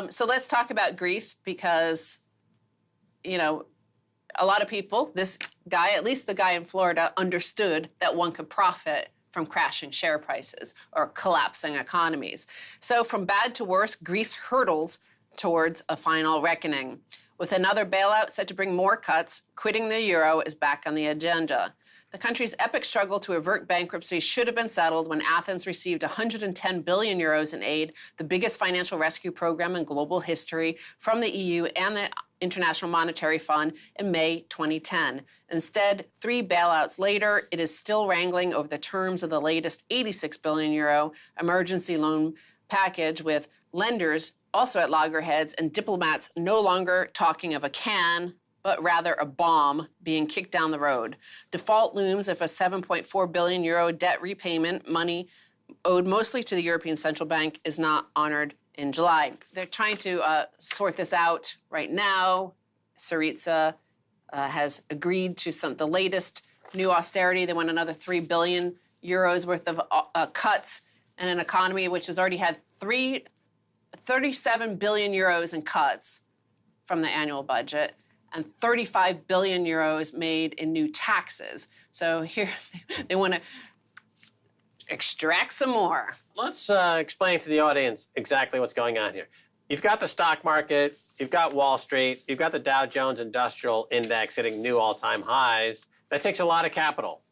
So let's talk about Greece because, you know, a lot of people, this guy, at least the guy in Florida, understood that one could profit from crashing share prices or collapsing economies. So from bad to worse, Greece hurdles towards a final reckoning. With another bailout set to bring more cuts, quitting the euro is back on the agenda. The country's epic struggle to avert bankruptcy should have been settled when Athens received 110 billion euros in aid, the biggest financial rescue program in global history, from the EU and the International Monetary Fund in May 2010. Instead, 3 bailouts later, it is still wrangling over the terms of the latest 86 billion euro emergency loan package, with lenders also at loggerheads and diplomats no longer talking of a can, but rather a bomb being kicked down the road. Default looms if a 7.4 billion euro debt repayment, money owed mostly to the European Central Bank, is not honored in July. They're trying to sort this out right now. Syriza has agreed to the latest new austerity. They want another 3 billion euros worth of cuts in an economy which has already had 37 billion euros in cuts from the annual budget and 35 billion euros made in new taxes. So here they want to extract some more. Let's explain to the audience exactly what's going on here. You've got the stock market, you've got Wall Street, you've got the Dow Jones Industrial Index hitting new all-time highs. That takes a lot of capital.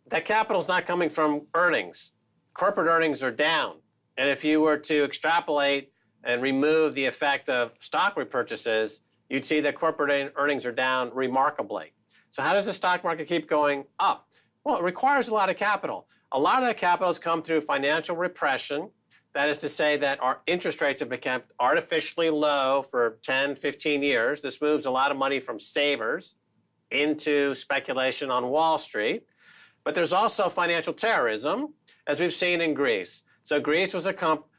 That capital's not coming from earnings. Corporate earnings are down. And if you were to extrapolate and remove the effect of stock repurchases, you'd see that corporate earnings are down remarkably. So how does the stock market keep going up? Well, it requires a lot of capital. A lot of that capital has come through financial repression. That is to say that our interest rates have become artificially low for 10, 15 years. This moves a lot of money from savers into speculation on Wall Street. But there's also financial terrorism, as we've seen in Greece. So Greece was a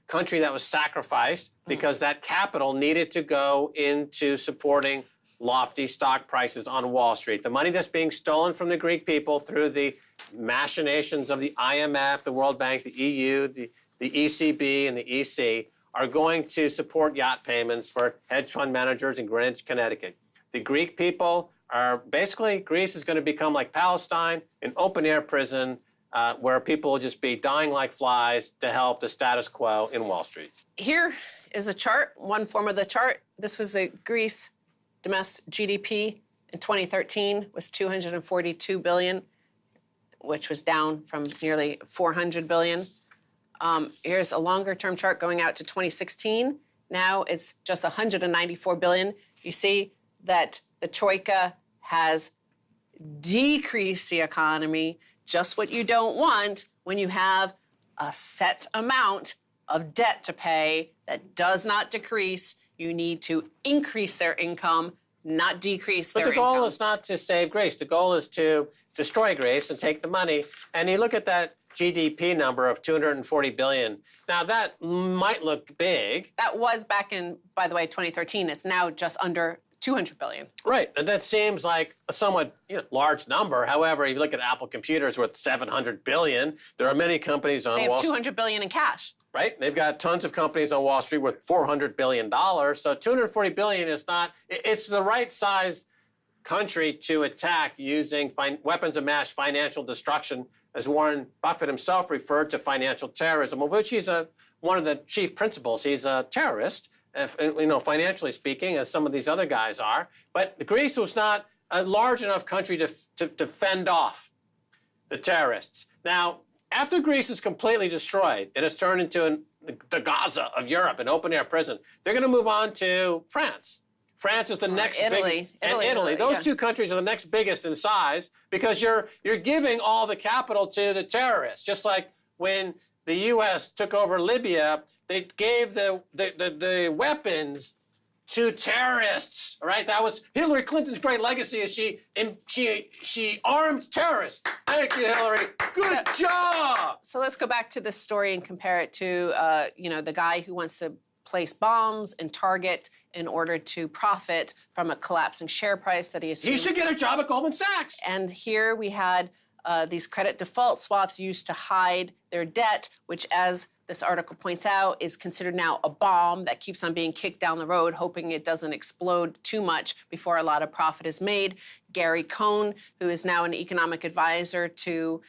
country that was sacrificed because that capital needed to go into supporting lofty stock prices on Wall Street. The money that's being stolen from the Greek people through the machinations of the IMF, the World Bank, the EU, the ECB, and the EC are going to support yacht payments for hedge fund managers in Greenwich, Connecticut. The Greek people are basically, Greece is going to become like Palestine, an open-air prison where people will just be dying like flies to help the status quo in Wall Street. Here is a chart, one form of the chart. This was the Greece domestic GDP in 2013 was 242 billion, which was down from nearly 400 billion. Here's a longer-term chart going out to 2016. Now it's just 194 billion. You see that the Troika has decreased the economy, just what you don't want when you have a set amount of debt to pay that does not decrease. You need to increase their income, not decrease their income. But the goal is not to save Greece. The goal is to destroy Greece and take the money. And you look at that GDP number of 240 billion. Now, that might look big. That was back in, by the way, 2013. It's now just under 200 billion. Right, and that seems like a somewhat large number. However, if you look at Apple Computers worth 700 billion, there are many companies on Wall Street. They have 200 billion in cash. Right, they've got tons of companies on Wall Street worth $400 billion. So 240 billion is not, it's the right size country to attack using weapons of mass financial destruction, as Warren Buffett himself referred to financial terrorism, of which he's one of the chief principals. He's a terrorist, financially speaking, as some of these other guys are. But Greece was not a large enough country to fend off the terrorists. Now, after Greece is completely destroyed, it has turned into the Gaza of Europe, an open-air prison. They're going to move on to France. France is the next Italy. And Italy. Those two countries are the next biggest in size because you're giving all the capital to the terrorists. Just like when the U.S. took over Libya, they gave the weapons to terrorists, right? That was Hillary Clinton's great legacy, is she armed terrorists. Thank you, Hillary. Good job. So let's go back to this story and compare it to, the guy who wants to place bombs and target in order to profit from a collapsing share price that he assumed. He should get a job at Goldman Sachs. And here we had these credit default swaps used to hide their debt, which, as this article points out, is considered now a bomb that keeps on being kicked down the road, hoping it doesn't explode too much before a lot of profit is made. Gary Cohn, who is now an economic advisor to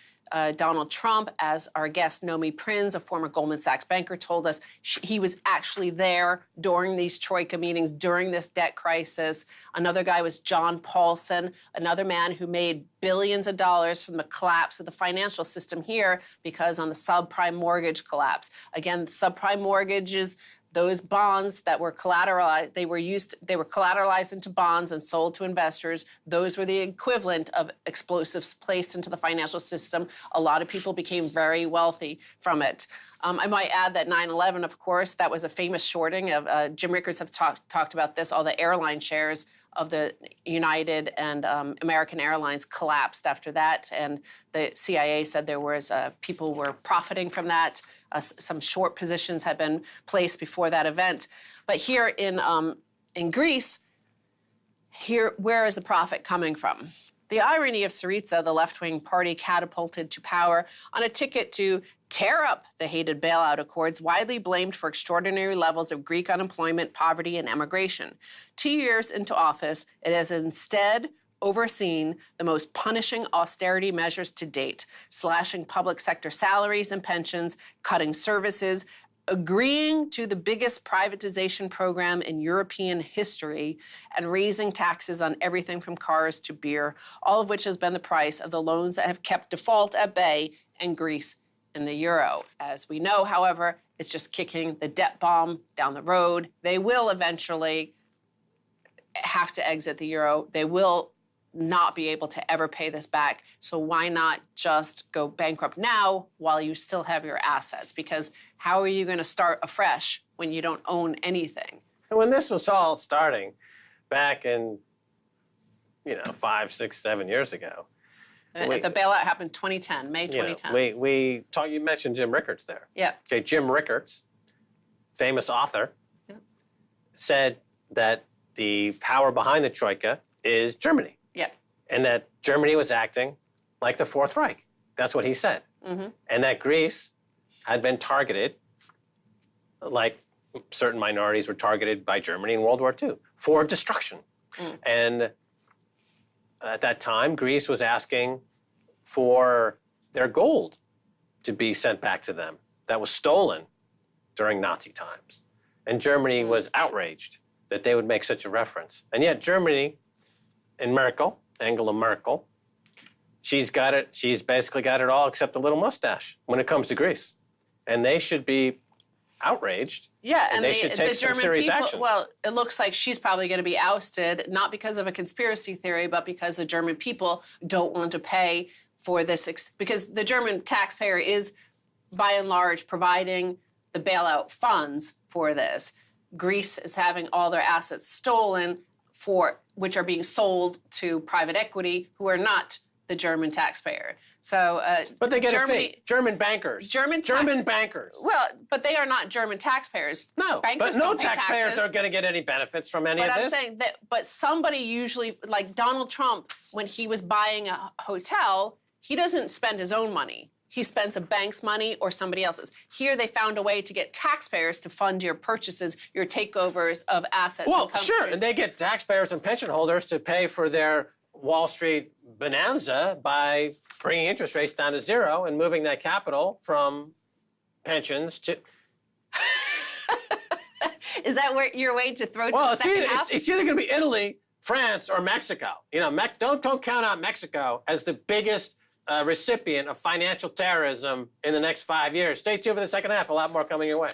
Donald Trump, as our guest Nomi Prinz, a former Goldman Sachs banker, told us he was actually there during these Troika meetings, during this debt crisis. Another guy was John Paulson, another man who made billions of dollars from the collapse of the financial system here because on the subprime mortgage collapse. Again, subprime mortgages, those bonds that were collateralized, they were collateralized into bonds and sold to investors. Those were the equivalent of explosives placed into the financial system. A lot of people became very wealthy from it. I might add that 9/11, of course, that was a famous shorting of, Jim Rickards have talked about this, all the airline shares of the United and American Airlines collapsed after that, and the CIA said there was people were profiting from that. Some short positions had been placed before that event. But here in Greece, where is the profit coming from? The irony of Syriza, the left-wing party catapulted to power on a ticket to tear up the hated bailout accords, widely blamed for extraordinary levels of Greek unemployment, poverty, and emigration. 2 years into office, it has instead overseen the most punishing austerity measures to date, slashing public sector salaries and pensions, cutting services, agreeing to the biggest privatization program in European history, and raising taxes on everything from cars to beer, all of which has been the price of the loans that have kept default at bay in Greece and the euro. As we know, however, it's just kicking the debt bomb down the road. They will eventually have to exit the euro. They will not be able to ever pay this back. So why not just go bankrupt now while you still have your assets? Because how are you going to start afresh when you don't own anything? And when this was all starting back in, 5, 6, 7 years ago. The bailout happened 2010, May 2010. We talked, you mentioned Jim Rickards there. Yeah. Okay, Jim Rickards, famous author, said that the power behind the Troika is Germany. Yeah. And that Germany was acting like the Fourth Reich. That's what he said. Mm-hmm. And that Greece had been targeted like certain minorities were targeted by Germany in World War II for destruction. Mm. And at that time, Greece was asking for their gold to be sent back to them that was stolen during Nazi times. And Germany was outraged that they would make such a reference. And yet Germany and Merkel, Angela Merkel, she's basically got it all except a little mustache when it comes to Greece. And they should be outraged. Yeah, and they should take some serious action. Well, it looks like she's probably going to be ousted, not because of a conspiracy theory, but because the German people don't want to pay for this, because the German taxpayer is, by and large, providing the bailout funds for this. Greece is having all their assets stolen, which are being sold to private equity, who are not the German taxpayer. So, but they get a fee. German bankers. German bankers. Well, but they are not German taxpayers. No, but no taxpayers are going to get any benefits from any of this. But I'm saying that, but somebody usually, like Donald Trump, when he was buying a hotel, he doesn't spend his own money. He spends a bank's money or somebody else's. Here, they found a way to get taxpayers to fund your purchases, your takeovers of assets. Well, sure, and they get taxpayers and pension holders to pay for their Wall Street bonanza by bringing interest rates down to zero and moving that capital from pensions to... Is that your way to throw to the second half? It's either going to be Italy, France, or Mexico. Don't count out Mexico as the biggest recipient of financial terrorism in the next 5 years. Stay tuned for the second half. A lot more coming your way.